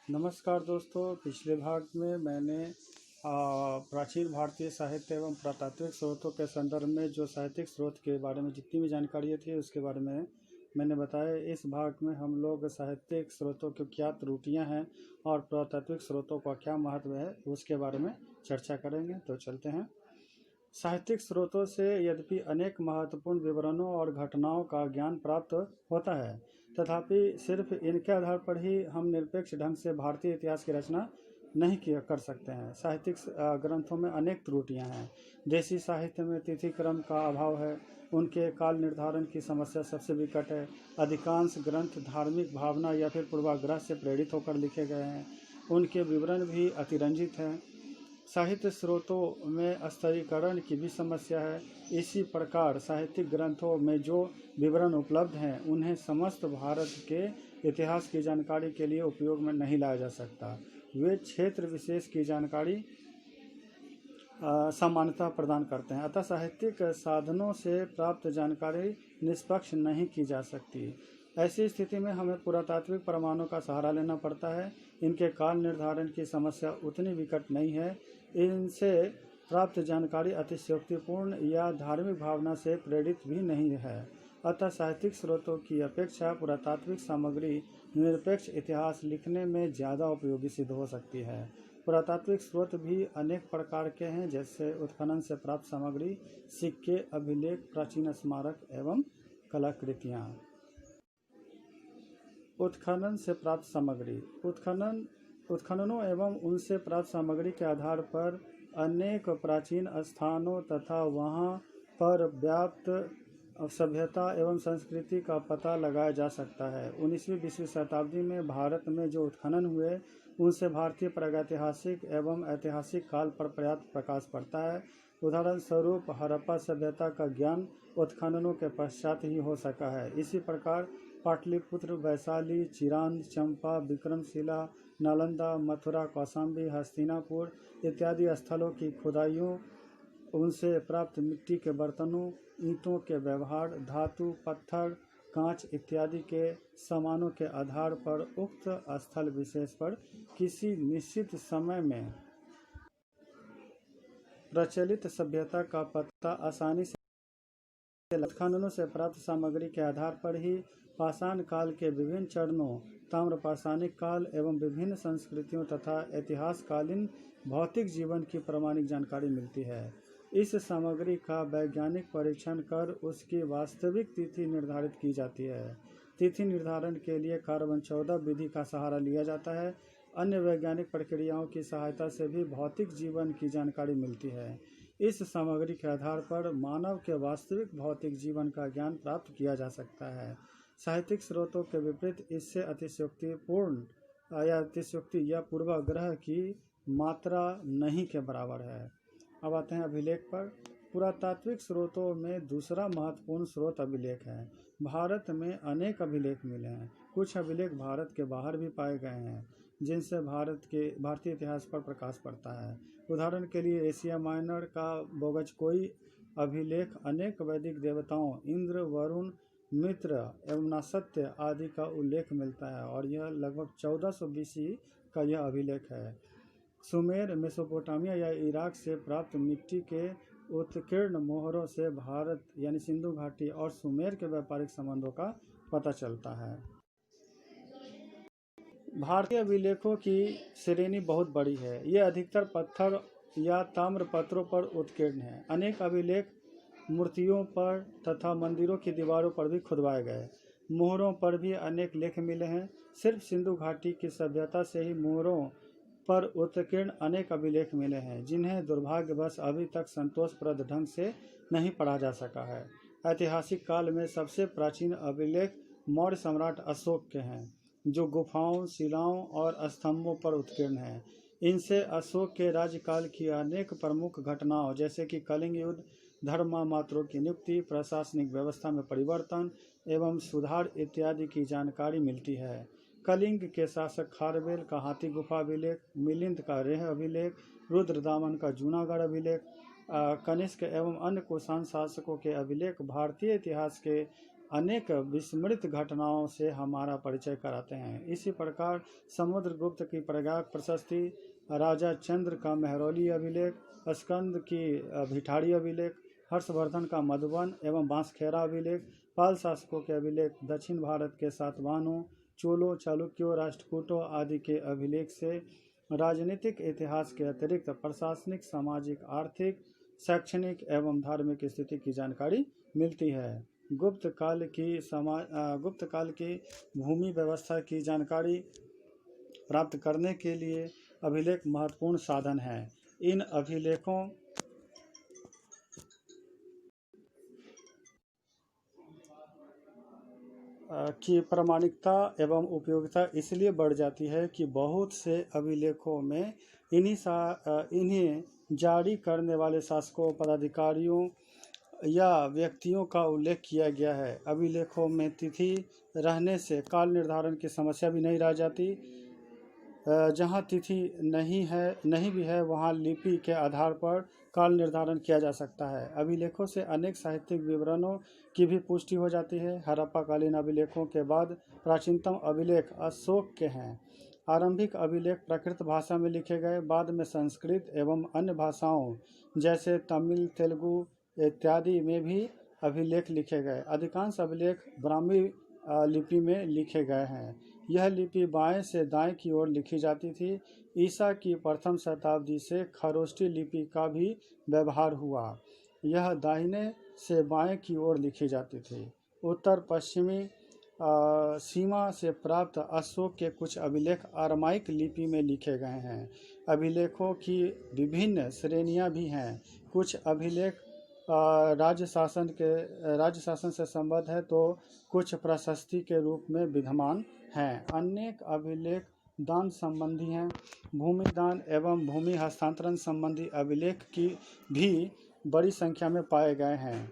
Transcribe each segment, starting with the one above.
नमस्कार दोस्तों, पिछले भाग में मैंने प्राचीन भारतीय साहित्य एवं पुरातात्विक स्रोतों के संदर्भ में जो साहित्यिक स्रोत के बारे में जितनी भी जानकारियाँ थी उसके बारे में मैंने बताया। इस भाग में हम लोग साहित्यिक स्रोतों की क्या त्रुटियां हैं और पुरातात्विक स्रोतों का क्या महत्व है उसके बारे में चर्चा करेंगे। तो चलते हैं। साहित्यिक स्रोतों से यद्यपि अनेक महत्वपूर्ण विवरणों और घटनाओं का ज्ञान प्राप्त होता है, तथापि सिर्फ इनके आधार पर ही हम निरपेक्ष ढंग से भारतीय इतिहास की रचना नहीं कर सकते हैं। साहित्यिक ग्रंथों में अनेक त्रुटियां हैं। देशी साहित्य में तिथि क्रम का अभाव है। उनके काल निर्धारण की समस्या सबसे विकट है। अधिकांश ग्रंथ धार्मिक भावना या फिर पूर्वाग्रह से प्रेरित होकर लिखे गए हैं। उनके विवरण भी अतिरंजित हैं। साहित्य स्रोतों में स्तरीकरण की भी समस्या है। इसी प्रकार साहित्यिक ग्रंथों में जो विवरण उपलब्ध हैं उन्हें समस्त भारत के इतिहास की जानकारी के लिए उपयोग में नहीं लाया जा सकता। वे क्षेत्र विशेष की जानकारी समानता प्रदान करते हैं, अतः साहित्यिक साधनों से प्राप्त जानकारी निष्पक्ष नहीं की जा सकती। ऐसी स्थिति में हमें पुरातात्विक प्रमाणों का सहारा लेना पड़ता है। इनके काल निर्धारण की समस्या उतनी विकट नहीं है। इनसे प्राप्त जानकारी अतिशयोक्तिपूर्ण या धार्मिक भावना से प्रेरित भी नहीं है। अतः साहित्यिक स्रोतों की अपेक्षा पुरातात्विक सामग्री निरपेक्ष इतिहास लिखने में ज़्यादा उपयोगी सिद्ध हो सकती है। पुरातात्विक स्रोत भी अनेक प्रकार के हैं, जैसे उत्खनन से प्राप्त सामग्री, सिक्के, अभिलेख, प्राचीन स्मारक एवं कलाकृतियाँ। उत्खनन से प्राप्त सामग्री। उत्खननों एवं उनसे प्राप्त सामग्री के आधार पर अनेक प्राचीन स्थानों तथा वहां पर व्याप्त सभ्यता एवं संस्कृति का पता लगाया जा सकता है। 19वीं-20वीं शताब्दी में भारत में जो उत्खनन हुए उनसे भारतीय प्रागैतिहासिक एवं ऐतिहासिक काल पर पर्याप्त प्रकाश पड़ता है। उदाहरण स्वरूप हड़प्पा सभ्यता का ज्ञान उत्खननों के पश्चात ही हो सका है। इसी प्रकार पाटलिपुत्र, वैशाली, चिरांद, चंपा, विक्रमशिला, नालंदा, मथुरा, कौशाम्बी, हस्तिनापुर इत्यादि स्थलों की खुदाइयों, उनसे प्राप्त मिट्टी के बर्तनों, ईंटों के व्यवहार, धातु, पत्थर, कांच इत्यादि के सामानों के आधार पर उक्त स्थल विशेष पर किसी निश्चित समय में प्रचलित सभ्यता का पता आसानी से। उत्खननों से प्राप्त सामग्री के आधार पर ही पाषाण काल के विभिन्न चरणों, ताम्रपाषाणिक काल एवं विभिन्न संस्कृतियों तथा ऐतिहासकालीन भौतिक जीवन की प्रामाणिक जानकारी मिलती है। इस सामग्री का वैज्ञानिक परीक्षण कर उसकी वास्तविक तिथि निर्धारित की जाती है। तिथि निर्धारण के लिए कार्बन 14 विधि का सहारा लिया जाता है। अन्य वैज्ञानिक प्रक्रियाओं की सहायता से भी भौतिक जीवन की जानकारी मिलती है। इस सामग्री के आधार पर मानव के वास्तविक भौतिक जीवन का ज्ञान प्राप्त किया जा सकता है। साहित्यिक स्रोतों के विपरीत इससे अतिशयोक्ति या पूर्वाग्रह की मात्रा नहीं के बराबर है। अब आते हैं अभिलेख पर। पुरातात्विक स्रोतों में दूसरा महत्वपूर्ण स्रोत अभिलेख है। भारत में अनेक अभिलेख मिले हैं। कुछ अभिलेख भारत के बाहर भी पाए गए हैं, जिनसे भारतीय इतिहास पर प्रकाश पड़ता है। उदाहरण के लिए एशिया माइनर का बोगजकोई अभिलेख अनेक वैदिक देवताओं इंद्र, वरुण, मित्र एवं नासत्य आदि का उल्लेख मिलता है और यह लगभग 1400 BC का यह अभिलेख है। सुमेर, मेसोपोटामिया या इराक से प्राप्त मिट्टी के उत्कीर्ण मोहरों से भारत यानी सिंधु घाटी और सुमेर के व्यापारिक संबंधों का पता चलता है। भारतीय अभिलेखों की श्रेणी बहुत बड़ी है। ये अधिकतर पत्थर या ताम्र पत्रों पर उत्कीर्ण हैं। अनेक अभिलेख मूर्तियों पर तथा मंदिरों की दीवारों पर भी खुदवाए गए। मोहरों पर भी अनेक लेख मिले हैं। सिर्फ सिंधु घाटी की सभ्यता से ही मोहरों पर उत्कीर्ण अनेक अभिलेख मिले हैं, जिन्हें दुर्भाग्यवश अभी तक संतोषप्रद ढंग से नहीं पढ़ा जा सका है। ऐतिहासिक काल में सबसे प्राचीन अभिलेख मौर्य सम्राट अशोक के हैं, जो गुफाओं, शिलाओं और स्तंभों पर उत्कीर्ण हैं। इनसे अशोक के राज्यकाल की अनेक प्रमुख घटनाओं जैसे कि कलिंग युद्ध, धर्ममात्रों की नियुक्ति, प्रशासनिक व्यवस्था में परिवर्तन एवं सुधार इत्यादि की जानकारी मिलती है। कलिंग के शासक खारवेल का हाथी गुफा अभिलेख, मिलिंद का रेह अभिलेख, रुद्रदामन का जूनागढ़ अभिलेख, कनिष्क एवं अन्य कुषाण शासकों के अभिलेख भारतीय इतिहास के अनेक विस्मृत घटनाओं से हमारा परिचय कराते हैं। इसी प्रकार समुद्रगुप्त की प्रयाग प्रशस्ति, राजा चंद्र का मेहरौली अभिलेख, स्कंद की भिठाड़ी अभिलेख, हर्षवर्धन का मधुबन एवं बांसखेड़ा अभिलेख, पाल शासकों के अभिलेख, दक्षिण भारत के सातवाहनों, चोलों, चालुक्यों, राष्ट्रकूटों आदि के अभिलेख से राजनीतिक इतिहास के अतिरिक्त प्रशासनिक, सामाजिक, आर्थिक, शैक्षणिक एवं धार्मिक स्थिति की जानकारी मिलती है। गुप्त काल की भूमि व्यवस्था की जानकारी प्राप्त करने के लिए अभिलेख महत्वपूर्ण साधन है। इन अभिलेखों की प्रामाणिकता एवं उपयोगिता इसलिए बढ़ जाती है कि बहुत से अभिलेखों में इन्हें जारी करने वाले शासकों, पदाधिकारियों या व्यक्तियों का उल्लेख किया गया है। अभिलेखों में तिथि रहने से काल निर्धारण की समस्या भी नहीं रह जाती। जहाँ तिथि नहीं भी है वहाँ लिपि के आधार पर काल निर्धारण किया जा सकता है। अभिलेखों से अनेक साहित्यिक विवरणों की भी पुष्टि हो जाती है। हड़प्पाकालीन अभिलेखों के बाद प्राचीनतम अभिलेख अशोक के हैं। आरंभिक अभिलेख प्राकृत भाषा में लिखे गए, बाद में संस्कृत एवं अन्य भाषाओं जैसे तमिल, तेलुगु इत्यादि में भी अभिलेख लिखे गए। अधिकांश अभिलेख ब्राह्मी लिपि में लिखे गए हैं। यह लिपि बाएं से दाएं की ओर लिखी जाती थी। ईसा की प्रथम शताब्दी से खरोष्टी लिपि का भी व्यवहार हुआ। यह दाहिने से बाएं की ओर लिखी जाती थी। उत्तर पश्चिमी सीमा से प्राप्त अशोक के कुछ अभिलेख अरामाइक लिपि में लिखे गए हैं। अभिलेखों की विभिन्न श्रेणियां भी हैं। कुछ अभिलेख राज्य शासन से संबद्ध है तो कुछ प्रशस्ति के रूप में विद्यमान हैं। अनेक अभिलेख दान संबंधी हैं। भूमि दान एवं भूमि हस्तांतरण संबंधी अभिलेख की भी बड़ी संख्या में पाए गए हैं।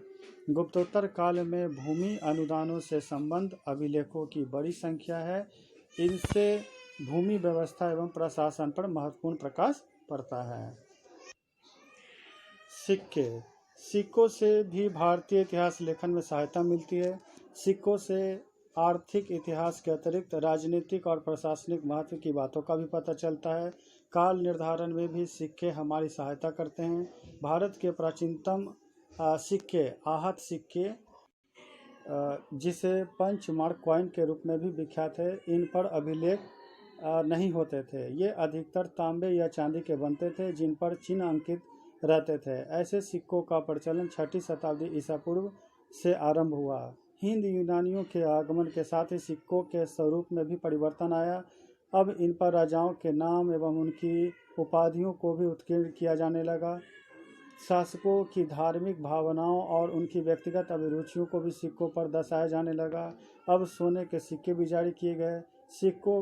गुप्तोत्तर काल में भूमि अनुदानों से संबंध अभिलेखों की बड़ी संख्या है। इनसे भूमि व्यवस्था एवं प्रशासन पर महत्वपूर्ण प्रकाश पड़ता है। सिक्कों से भी भारतीय इतिहास लेखन में सहायता मिलती है। सिक्कों से आर्थिक इतिहास के अतिरिक्त राजनीतिक और प्रशासनिक महत्व की बातों का भी पता चलता है। काल निर्धारण में भी सिक्के हमारी सहायता करते हैं। भारत के प्राचीनतम सिक्के आहत सिक्के, जिसे पंचमार्क कॉइन के रूप में भी विख्यात है, इन पर अभिलेख नहीं होते थे। ये अधिकतर तांबे या चांदी के बनते थे जिन पर चिन्ह अंकित रहते थे। ऐसे सिक्कों का प्रचलन 6वीं शताब्दी ईसा पूर्व से आरंभ हुआ। हिंद यूनानियों के आगमन के साथ ही सिक्कों के स्वरूप में भी परिवर्तन आया। अब इन पर राजाओं के नाम एवं उनकी उपाधियों को भी उत्कीर्ण किया जाने लगा। शासकों की धार्मिक भावनाओं और उनकी व्यक्तिगत अभिरुचियों को भी सिक्कों पर दर्शाया जाने लगा। अब सोने के सिक्के भी जारी किए गए। सिक्कों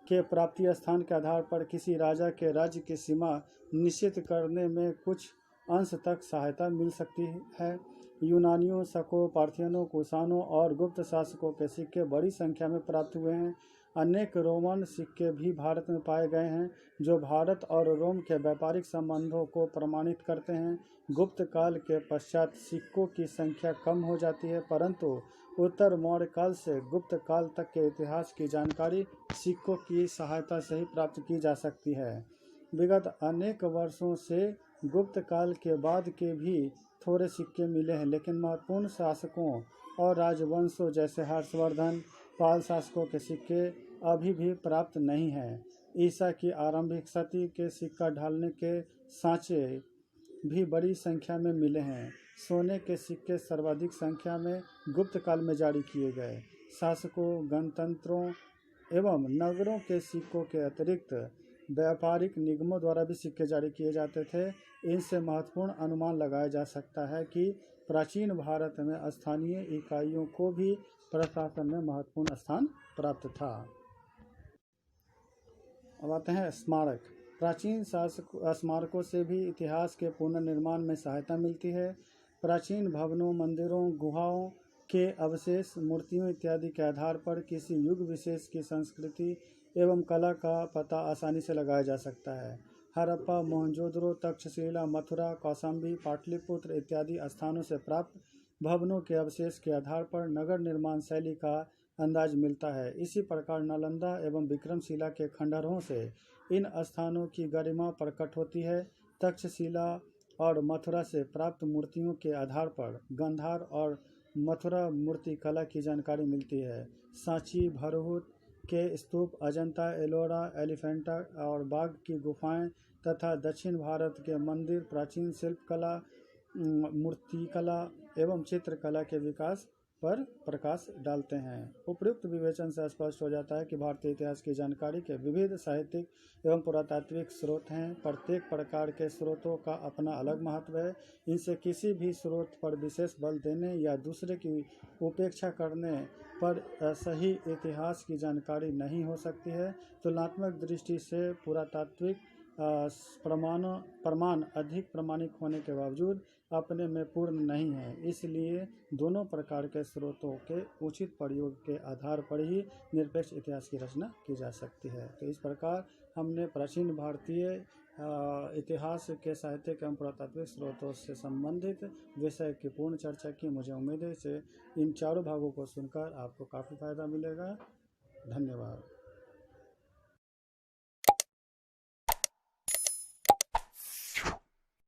के प्राप्ति स्थान के आधार पर किसी राजा के राज्य की सीमा निश्चित करने में कुछ अंश तक सहायता मिल सकती है। यूनानियों, शकों, पार्थियनों, कुषाणों और गुप्त शासकों के सिक्के बड़ी संख्या में प्राप्त हुए हैं। अनेक रोमन सिक्के भी भारत में पाए गए हैं जो भारत और रोम के व्यापारिक संबंधों को प्रमाणित करते हैं। गुप्त काल के पश्चात सिक्कों की संख्या कम हो जाती है, परंतु उत्तर मौर्य काल से गुप्त काल तक के इतिहास की जानकारी सिक्कों की सहायता से ही प्राप्त की जा सकती है। विगत अनेक वर्षों से गुप्त काल के बाद के भी थोड़े सिक्के मिले हैं, लेकिन महत्वपूर्ण शासकों और राजवंशों जैसे हर्षवर्धन, पाल शासकों के सिक्के अभी भी प्राप्त नहीं हैं। ईसा की आरंभिक सदी के सिक्का ढालने के सांचे भी बड़ी संख्या में मिले हैं। सोने के सिक्के सर्वाधिक संख्या में गुप्त काल में जारी किए गए। शासकों, गणतंत्रों एवं नगरों के सिक्कों के अतिरिक्त व्यापारिक निगमों द्वारा भी सिक्के जारी किए जाते थे। इनसे महत्वपूर्ण अनुमान लगाया जा सकता है कि प्राचीन भारत में स्थानीय इकाइयों को भी प्रशासन में महत्वपूर्ण स्थान प्राप्त था। अब आते हैं स्मारक। प्राचीन स्मारकों से भी इतिहास के पुनर्निर्माण में सहायता मिलती है। प्राचीन भवनों, मंदिरों, गुहाओं के अवशेष, मूर्तियों इत्यादि के आधार पर किसी युग विशेष की संस्कृति एवं कला का पता आसानी से लगाया जा सकता है। हड़प्पा, मोहनजोदड़ो, तक्षशिला, मथुरा, कौशाम्बी, पाटलिपुत्र इत्यादि स्थानों से प्राप्त भवनों के अवशेष के आधार पर नगर निर्माण शैली का अंदाज मिलता है। इसी प्रकार नालंदा एवं विक्रमशिला के खंडहरों से इन स्थानों की गरिमा प्रकट होती है। तक्षशिला और मथुरा से प्राप्त मूर्तियों के आधार पर गांधार और मथुरा मूर्ति कला की जानकारी मिलती है। सांची, भरहुत के स्तूप, अजंता, एलोरा, एलिफेंटा और बाघ की गुफाएं तथा दक्षिण भारत के मंदिर प्राचीन शिल्पकला, मूर्तिकला एवं चित्रकला के विकास पर प्रकाश डालते हैं। उपयुक्त विवेचन से स्पष्ट हो जाता है कि भारतीय इतिहास की जानकारी के विविध साहित्यिक एवं पुरातात्विक स्रोत हैं। प्रत्येक प्रकार के स्रोतों का अपना अलग महत्व है। इनसे किसी भी स्रोत पर विशेष बल देने या दूसरे की उपेक्षा करने पर सही इतिहास की जानकारी नहीं हो सकती है। तुलनात्मक दृष्टि से पुरातात्विक प्रमाण अधिक प्रामाणिक होने के बावजूद अपने में पूर्ण नहीं है। इसलिए दोनों प्रकार के स्रोतों के उचित प्रयोग के आधार पर ही निरपेक्ष इतिहास की रचना की जा सकती है। तो इस प्रकार हमने प्राचीन भारतीय इतिहास के साहित्यिक एवं पुरातात्विक स्रोतों से संबंधित विषय की पूर्ण चर्चा की। मुझे उम्मीद है से इन चारों भागों को सुनकर आपको काफ़ी फायदा मिलेगा।